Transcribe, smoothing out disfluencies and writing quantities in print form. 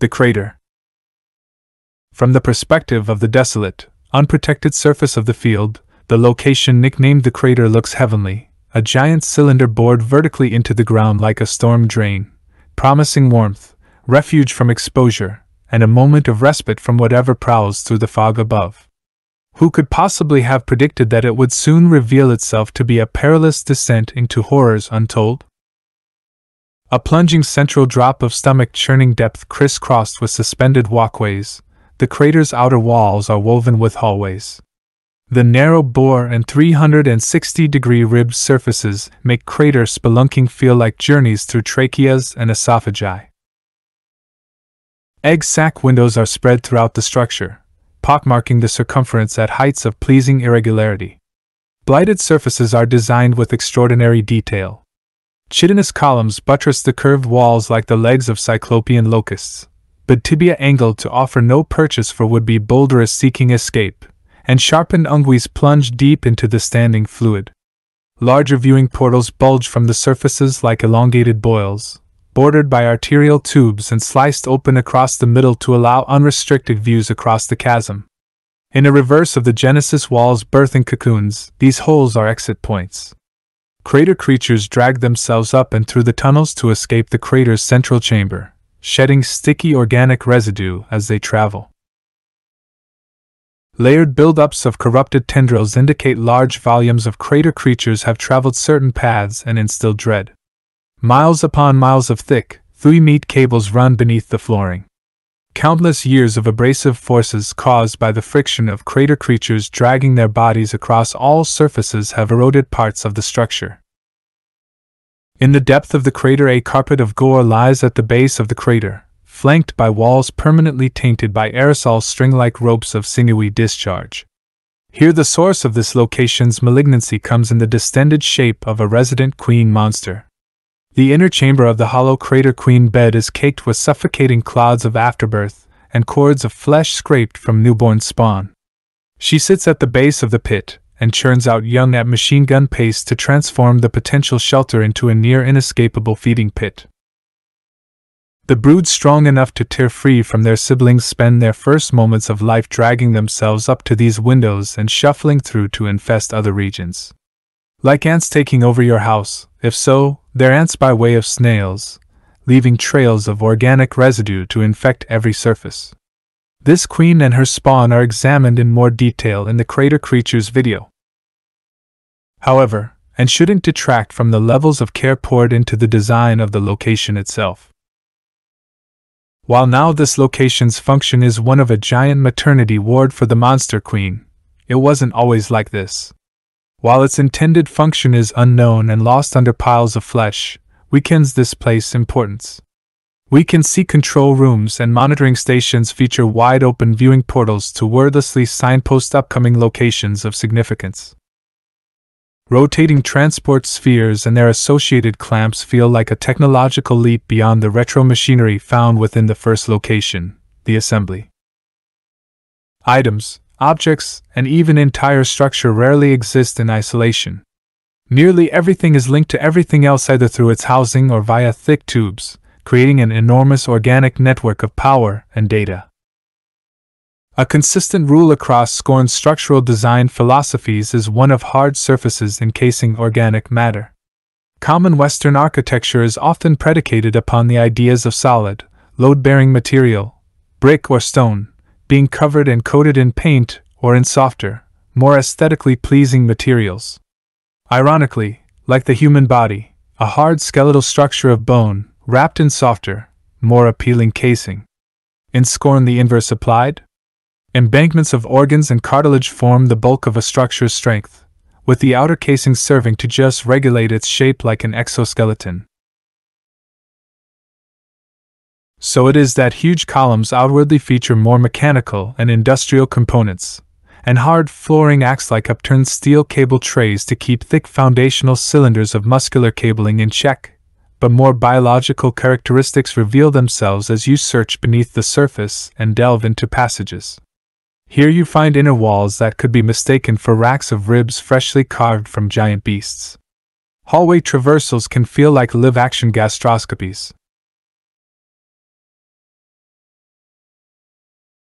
The crater. From the perspective of the desolate, unprotected surface of the field, the location nicknamed the crater looks heavenly, a giant cylinder bored vertically into the ground like a storm drain, promising warmth, refuge from exposure, and a moment of respite from whatever prowls through the fog above. Who could possibly have predicted that it would soon reveal itself to be a perilous descent into horrors untold? A plunging central drop of stomach-churning depth crisscrossed with suspended walkways, the crater's outer walls are woven with hallways. The narrow bore and 360-degree ribbed surfaces make crater spelunking feel like journeys through tracheas and esophagi. Egg sac windows are spread throughout the structure, pockmarking the circumference at heights of pleasing irregularity. Blighted surfaces are designed with extraordinary detail. Chitinous columns buttress the curved walls like the legs of cyclopean locusts, but tibia angled to offer no purchase for would-be boulderers seeking escape, and sharpened unguis plunge deep into the standing fluid. Larger viewing portals bulge from the surfaces like elongated boils, bordered by arterial tubes and sliced open across the middle to allow unrestricted views across the chasm. In a reverse of the Genesis wall's birthing cocoons, these holes are exit points. Crater creatures drag themselves up and through the tunnels to escape the crater's central chamber, shedding sticky organic residue as they travel. Layered buildups of corrupted tendrils indicate large volumes of crater creatures have traveled certain paths and instilled dread. Miles upon miles of thick, fluid cables run beneath the flooring. Countless years of abrasive forces caused by the friction of crater creatures dragging their bodies across all surfaces have eroded parts of the structure. In the depth of the crater, a carpet of gore lies at the base of the crater, flanked by walls permanently tainted by aerosol string-like ropes of sinewy discharge. Here the source of this location's malignancy comes in the distended shape of a resident queen monster. The inner chamber of the hollow crater queen bed is caked with suffocating clods of afterbirth and cords of flesh scraped from newborn spawn. She sits at the base of the pit and churns out young at machine gun pace to transform the potential shelter into a near inescapable feeding pit. The brood strong enough to tear free from their siblings spend their first moments of life dragging themselves up to these windows and shuffling through to infest other regions. Like ants taking over your house, if so, they're ants by way of snails, leaving trails of organic residue to infect every surface. This queen and her spawn are examined in more detail in the Crater Creatures video. However, and shouldn't detract from the levels of care poured into the design of the location itself. While now this location's function is one of a giant maternity ward for the monster queen, it wasn't always like this. While its intended function is unknown and lost under piles of flesh, weakens this place's importance. We can see control rooms and monitoring stations feature wide-open viewing portals to wordlessly signpost upcoming locations of significance. Rotating transport spheres and their associated clamps feel like a technological leap beyond the retro machinery found within the first location, the assembly. Items, objects, and even entire structure rarely exist in isolation. Nearly everything is linked to everything else either through its housing or via thick tubes, creating an enormous organic network of power and data. A consistent rule across Scorn's structural design philosophies is one of hard surfaces encasing organic matter. Common Western architecture is often predicated upon the ideas of solid, load-bearing material, brick or stone, being covered and coated in paint or in softer, more aesthetically pleasing materials. Ironically, like the human body, a hard skeletal structure of bone, wrapped in softer, more appealing casing. In Scorn, the inverse applied. Embankments of organs and cartilage form the bulk of a structure's strength, with the outer casing serving to just regulate its shape like an exoskeleton. So it is that huge columns outwardly feature more mechanical and industrial components, and hard flooring acts like upturned steel cable trays to keep thick foundational cylinders of muscular cabling in check, but more biological characteristics reveal themselves as you search beneath the surface and delve into passages. Here you find inner walls that could be mistaken for racks of ribs freshly carved from giant beasts. Hallway traversals can feel like live-action gastroscopies.